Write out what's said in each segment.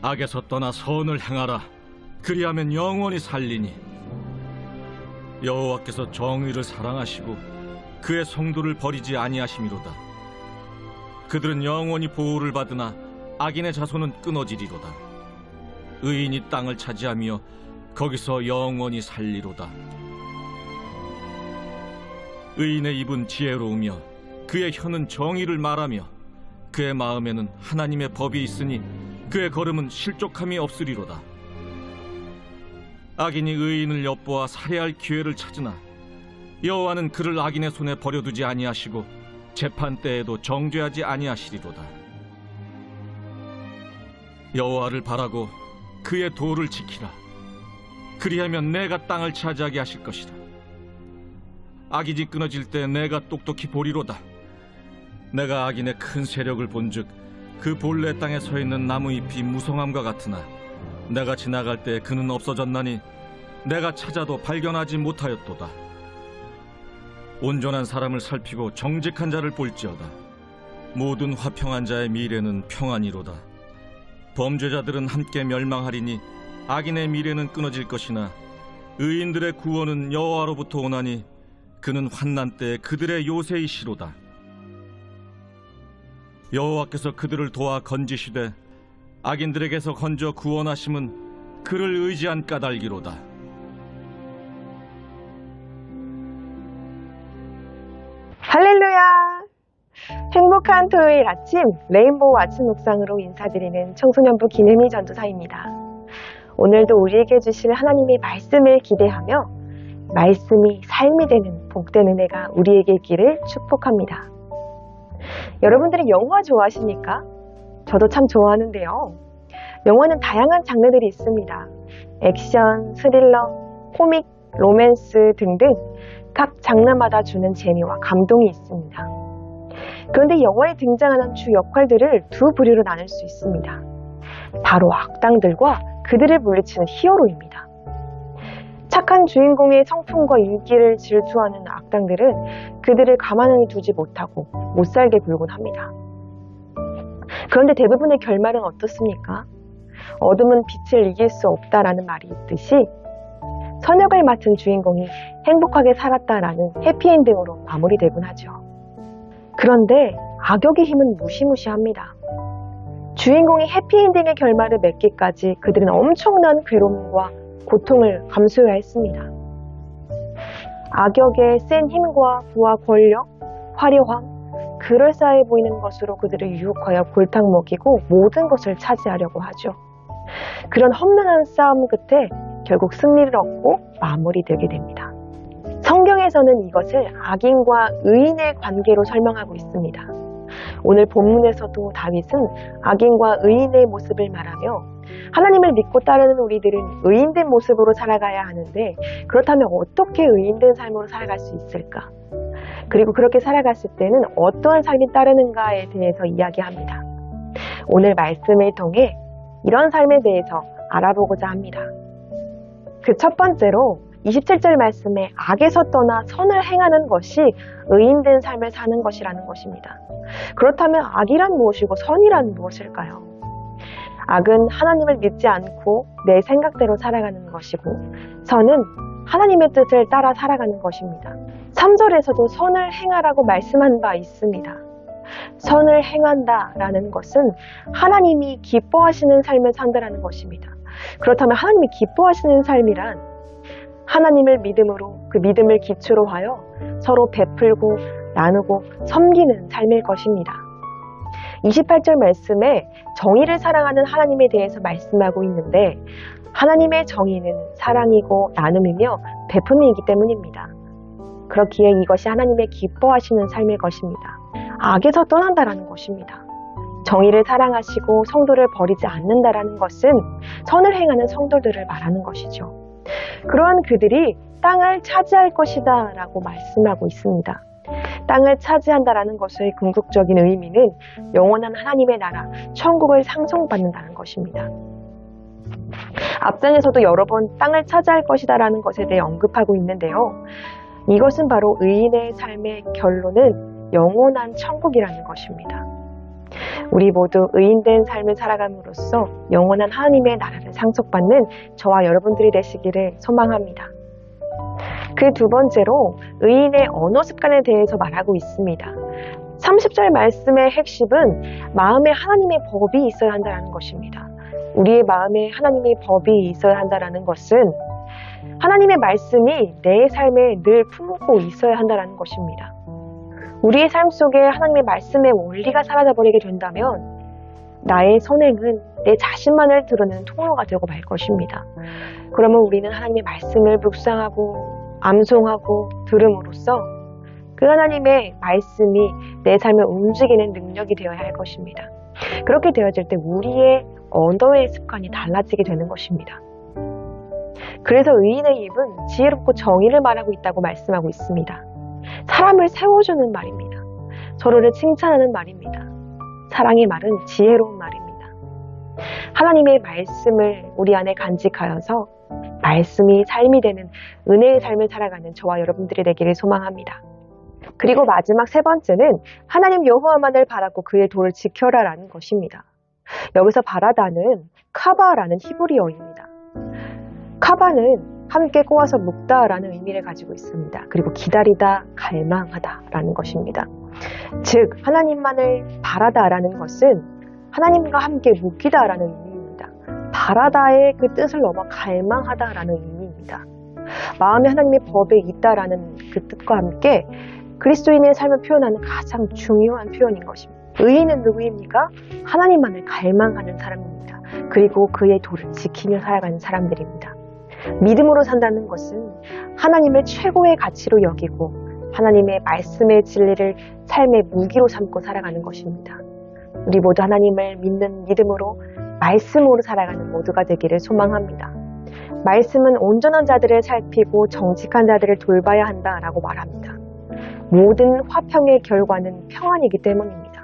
악에서 떠나 선을 행하라. 그리하면 영원히 살리니. 여호와께서 정의를 사랑하시고 그의 성도를 버리지 아니하심이로다. 그들은 영원히 보호를 받으나 악인의 자손은 끊어지리로다. 의인이 땅을 차지하며 거기서 영원히 살리로다. 의인의 입은 지혜로우며 그의 혀는 정의를 말하며 그의 마음에는 하나님의 법이 있으니 그의 걸음은 실족함이 없으리로다. 악인이 의인을 엿보아 살해할 기회를 찾으나 여호와는 그를 악인의 손에 버려두지 아니하시고 재판 때에도 정죄하지 아니하시리로다. 여호와를 바라고 그의 도를 지키라. 그리하면 내가 땅을 차지하게 하실 것이라. 악인이 끊어질 때 내가 똑똑히 보리로다. 내가 악인의 큰 세력을 본즉 그 본래 땅에 서 있는 나무잎이 무성함과 같으나 내가 지나갈 때 그는 없어졌나니 내가 찾아도 발견하지 못하였도다. 온전한 사람을 살피고 정직한 자를 볼지어다. 모든 화평한 자의 미래는 평안이로다. 범죄자들은 함께 멸망하리니 악인의 미래는 끊어질 것이나 의인들의 구원은 여호와로부터 오나니 그는 환난 때에 그들의 요새이시로다. 여호와께서 그들을 도와 건지시되 악인들에게서 건져 구원하심은 그를 의지한 까닭이로다. 할렐루야! 행복한 토요일 아침 레인보우 아침 묵상으로 인사드리는 청소년부 김혜미 전도사입니다. 오늘도 우리에게 주실 하나님의 말씀을 기대하며 말씀이 삶이 되는 복된 은혜가 우리에게 있기를 축복합니다. 여러분들이 영화 좋아하십니까? 저도 참 좋아하는데요. 영화는 다양한 장르들이 있습니다. 액션, 스릴러, 코믹, 로맨스 등등 각 장르마다 주는 재미와 감동이 있습니다. 그런데 영화에 등장하는 주 역할들을 두 부류로 나눌 수 있습니다. 바로 악당들과 그들을 물리치는 히어로입니다. 착한 주인공의 성품과 인기를 질투하는 악당들은 그들을 가만히 두지 못하고 못살게 굴곤 합니다. 그런데 대부분의 결말은 어떻습니까? 어둠은 빛을 이길 수 없다라는 말이 있듯이 선역을 맡은 주인공이 행복하게 살았다라는 해피엔딩으로 마무리되곤 하죠. 그런데 악역의 힘은 무시무시합니다. 주인공이 해피엔딩의 결말을 맺기까지 그들은 엄청난 괴로움과 고통을 감수해야 했습니다. 악역의 센 힘과 부와 권력, 화려함, 그럴싸해 보이는 것으로 그들을 유혹하여 골탕 먹이고 모든 것을 차지하려고 하죠. 그런 험난한 싸움 끝에 결국 승리를 얻고 마무리되게 됩니다. 성경에서는 이것을 악인과 의인의 관계로 설명하고 있습니다. 오늘 본문에서도 다윗은 악인과 의인의 모습을 말하며 하나님을 믿고 따르는 우리들은 의인된 모습으로 살아가야 하는데 그렇다면 어떻게 의인된 삶으로 살아갈 수 있을까? 그리고 그렇게 살아갔을 때는 어떠한 삶이 따르는가에 대해서 이야기합니다. 오늘 말씀을 통해 이런 삶에 대해서 알아보고자 합니다. 그 첫 번째로 27절 말씀에 악에서 떠나 선을 행하는 것이 의인된 삶을 사는 것이라는 것입니다. 그렇다면 악이란 무엇이고 선이란 무엇일까요? 악은 하나님을 믿지 않고 내 생각대로 살아가는 것이고 선은 하나님의 뜻을 따라 살아가는 것입니다. 3절에서도 선을 행하라고 말씀한 바 있습니다. 선을 행한다라는 것은 하나님이 기뻐하시는 삶을 산다라는 것입니다. 그렇다면 하나님이 기뻐하시는 삶이란 하나님을 믿음으로 그 믿음을 기초로 하여 서로 베풀고 나누고 섬기는 삶일 것입니다. 28절 말씀에 정의를 사랑하는 하나님에 대해서 말씀하고 있는데 하나님의 정의는 사랑이고 나눔이며 베품이기 때문입니다. 그렇기에 이것이 하나님의 기뻐하시는 삶일 것입니다. 악에서 떠난다라는 것입니다. 정의를 사랑하시고 성도를 버리지 않는다라는 것은 선을 행하는 성도들을 말하는 것이죠. 그러한 그들이 땅을 차지할 것이다 라고 말씀하고 있습니다. 땅을 차지한다라는 것의 궁극적인 의미는 영원한 하나님의 나라, 천국을 상속받는다는 것입니다. 앞장에서도 여러 번 땅을 차지할 것이다 라는 것에 대해 언급하고 있는데요. 이것은 바로 의인의 삶의 결론은 영원한 천국이라는 것입니다. 우리 모두 의인된 삶을 살아감으로써 영원한 하나님의 나라를 상속받는 저와 여러분들이 되시기를 소망합니다. 그 두 번째로 의인의 언어 습관에 대해서 말하고 있습니다. 30절 말씀의 핵심은 마음에 하나님의 법이 있어야 한다는 것입니다. 우리의 마음에 하나님의 법이 있어야 한다는 것은 하나님의 말씀이 내 삶에 늘 품고 있어야 한다는 것입니다. 우리의 삶 속에 하나님의 말씀의 원리가 사라져버리게 된다면 나의 선행은 내 자신만을 드러내는 통로가 되고 말 것입니다. 그러면 우리는 하나님의 말씀을 묵상하고 암송하고 들음으로써 그 하나님의 말씀이 내 삶을 움직이는 능력이 되어야 할 것입니다. 그렇게 되어질 때 우리의 언어의 습관이 달라지게 되는 것입니다. 그래서 의인의 입은 지혜롭고 정의를 말하고 있다고 말씀하고 있습니다. 사람을 세워주는 말입니다. 서로를 칭찬하는 말입니다. 사랑의 말은 지혜로운 말입니다. 하나님의 말씀을 우리 안에 간직하여서 말씀이 삶이 되는 은혜의 삶을 살아가는 저와 여러분들이 되기를 소망합니다. 그리고 마지막 세 번째는 하나님 여호와만을 바라고 그의 도를 지켜라라는 것입니다. 여기서 바라다는 카바라는 히브리어입니다. 카바는 함께 꼬아서 묶다라는 의미를 가지고 있습니다. 그리고 기다리다, 갈망하다라는 것입니다. 즉 하나님만을 바라다라는 것은 하나님과 함께 묶이다라는 의미입니다. 바라다의 그 뜻을 넘어 갈망하다라는 의미입니다. 마음에 하나님의 법에 있다라는 그 뜻과 함께 그리스도인의 삶을 표현하는 가장 중요한 표현인 것입니다. 의인은 누구입니까? 하나님만을 갈망하는 사람입니다. 그리고 그의 도를 지키며 살아가는 사람들입니다. 믿음으로 산다는 것은 하나님을 최고의 가치로 여기고 하나님의 말씀의 진리를 삶의 무기로 삼고 살아가는 것입니다. 우리 모두 하나님을 믿는 믿음으로 말씀으로 살아가는 모두가 되기를 소망합니다. 말씀은 온전한 자들을 살피고 정직한 자들을 돌봐야 한다라고 말합니다. 모든 화평의 결과는 평안이기 때문입니다.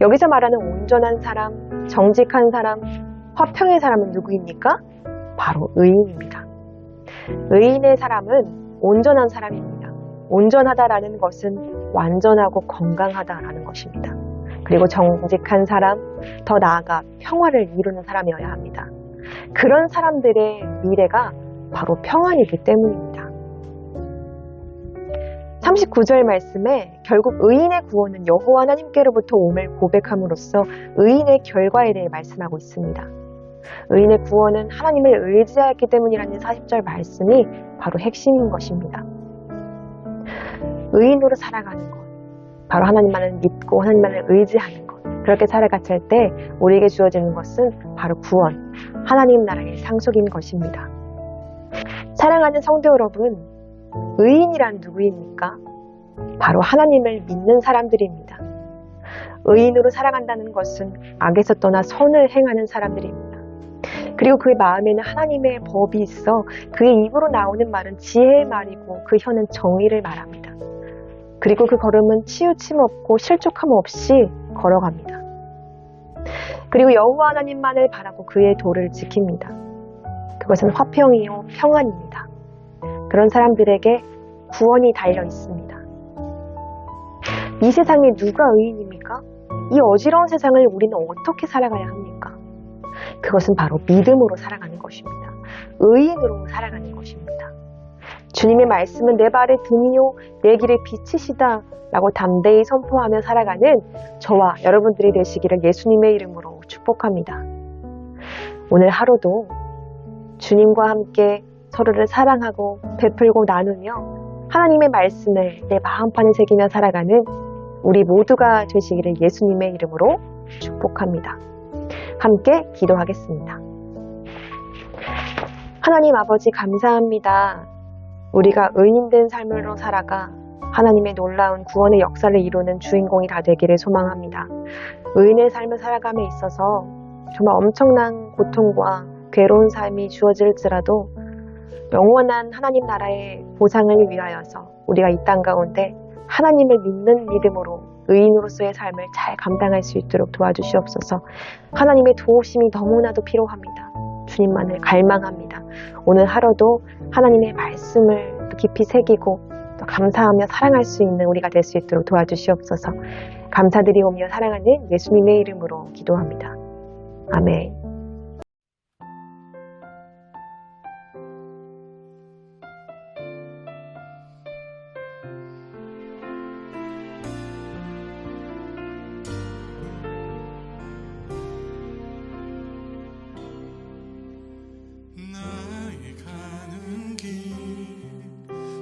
여기서 말하는 온전한 사람, 정직한 사람, 화평의 사람은 누구입니까? 바로 의인입니다. 의인의 사람은 온전한 사람입니다. 온전하다라는 것은 완전하고 건강하다라는 것입니다. 그리고 정직한 사람, 더 나아가 평화를 이루는 사람이어야 합니다. 그런 사람들의 미래가 바로 평안이기 때문입니다. 39절 말씀에 결국 의인의 구원은 여호와 하나님께로부터 옴을 고백함으로써 의인의 결과에 대해 말씀하고 있습니다. 의인의 구원은 하나님을 의지하였기 때문이라는 40절 말씀이 바로 핵심인 것입니다. 의인으로 살아가는 것, 바로 하나님만을 믿고 하나님만을 의지하는 것, 그렇게 살아갔을 때 우리에게 주어지는 것은 바로 구원, 하나님 나라의 상속인 것입니다. 사랑하는 성도 여러분, 의인이란 누구입니까? 바로 하나님을 믿는 사람들입니다. 의인으로 살아간다는 것은 악에서 떠나 선을 행하는 사람들입니다. 그리고 그의 마음에는 하나님의 법이 있어 그의 입으로 나오는 말은 지혜의 말이고 그 혀는 정의를 말합니다. 그리고 그 걸음은 치우침 없고 실족함 없이 걸어갑니다. 그리고 여호와 하나님만을 바라고 그의 도를 지킵니다. 그것은 화평이요 평안입니다. 그런 사람들에게 구원이 달려 있습니다. 이 세상에 누가 의인입니까? 이 어지러운 세상을 우리는 어떻게 살아가야 합니까? 그것은 바로 믿음으로 살아가는 것입니다. 의인으로 살아가는 것입니다. 주님의 말씀은 내 발의 등이요 내 길의 빛이시다 라고 담대히 선포하며 살아가는 저와 여러분들이 되시기를 예수님의 이름으로 축복합니다. 오늘 하루도 주님과 함께 서로를 사랑하고 베풀고 나누며 하나님의 말씀을 내 마음판에 새기며 살아가는 우리 모두가 되시기를 예수님의 이름으로 축복합니다. 함께 기도하겠습니다. 하나님 아버지 감사합니다. 우리가 의인된 삶으로 살아가 하나님의 놀라운 구원의 역사를 이루는 주인공이 다 되기를 소망합니다. 의인의 삶을 살아감에 있어서 정말 엄청난 고통과 괴로운 삶이 주어질지라도 영원한 하나님 나라의 보상을 위하여서 우리가 이 땅 가운데 하나님을 믿는 믿음으로 의인으로서의 삶을 잘 감당할 수 있도록 도와주시옵소서. 하나님의 도우심이 너무나도 필요합니다. 주님만을 갈망합니다. 오늘 하루도 하나님의 말씀을 깊이 새기고 또 감사하며 사랑할 수 있는 우리가 될 수 있도록 도와주시옵소서. 감사드리오며 사랑하는 예수님의 이름으로 기도합니다. 아멘. 나의 가는 길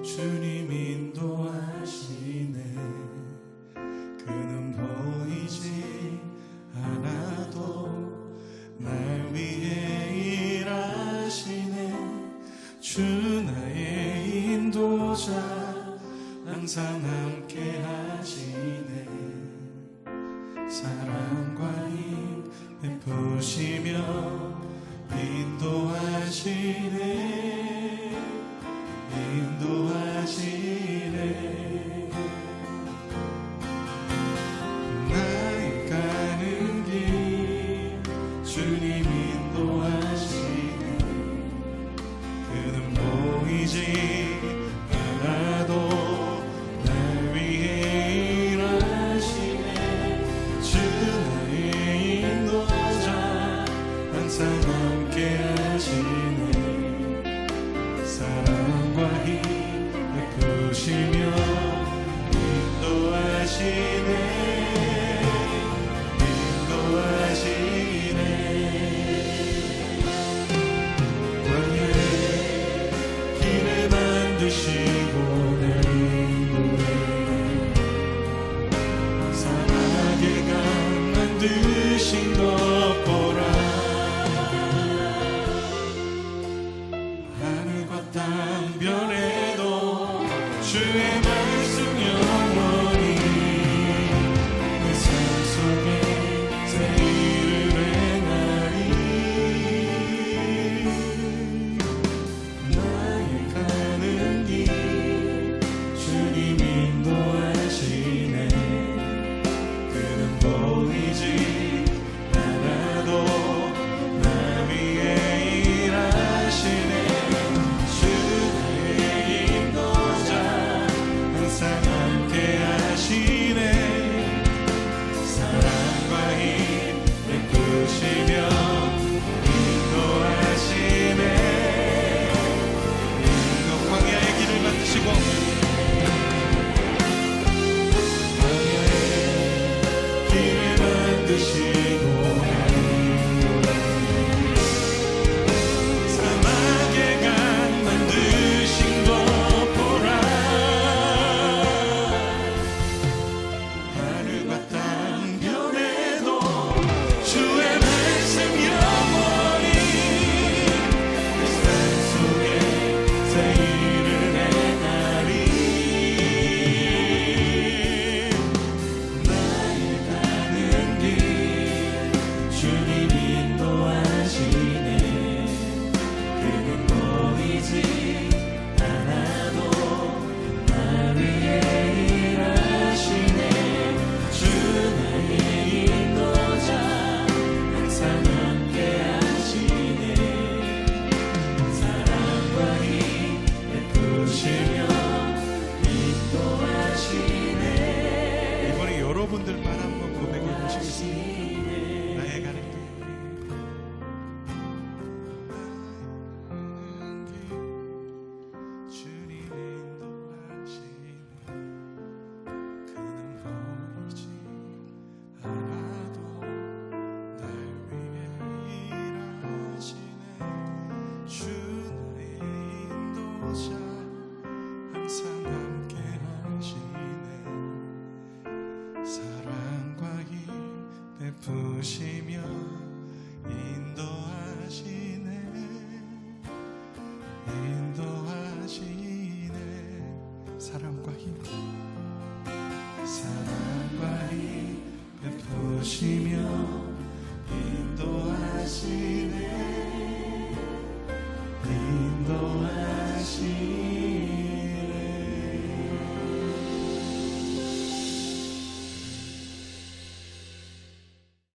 주님 인도하시네. 그는 보이지 않아도 날 위해 일하시네. 주 나의 인도자 항상 함께 하시네. 사랑과 힘 베푸시며 인도하시네. 인도하시네. 나의 가는 길 주님 인도하시네. 그는 보이지 않아도 날 위해 일하시네. 주 나의 인도자 항상 함께 하시네. 사랑과 힘 베푸시며 인도하시네. 인도하시네. 광야에 길을 만드시고 날 인도해. 사막에 강 만드신 것 보라. 하늘과 땅 변해도 주의 말씀 영원히. 내 삶 속에 새 일을 행하리. 나의 가는 길 주님 인도하시네. 그는 보이지 않아도 날 위해 일하시네. 주 나의 인도자 항상 함께 하시네. 사랑과 힘 베푸시며 인도하시네. 광야의 길을 만드시고 광야의 길을 만드시고 사막에 강 만드신 것 보라. 하늘과 땅 변해도 주의 말씀 영원히. 내 삶 속에 새 일을 행하리. 나의 가는 길 주님 인도하시네. 그는 보이지 않아도 날 위해 일하시네. 주 나의 인도자 항상 함께 하시네. 사랑과 힘 베푸시며 인도하시네. 이번에 여러분들만 한번 고백해 보시겠습니까? 나의 가는 길 주님 인도하시네. 그는 보이지 않아도 날 위해 일하시네. 주 나의 인도자 항상 함께 하시네. 사랑과 힘 베푸시며 인도하시네. 인도하시네. 사랑과 힘 베푸시며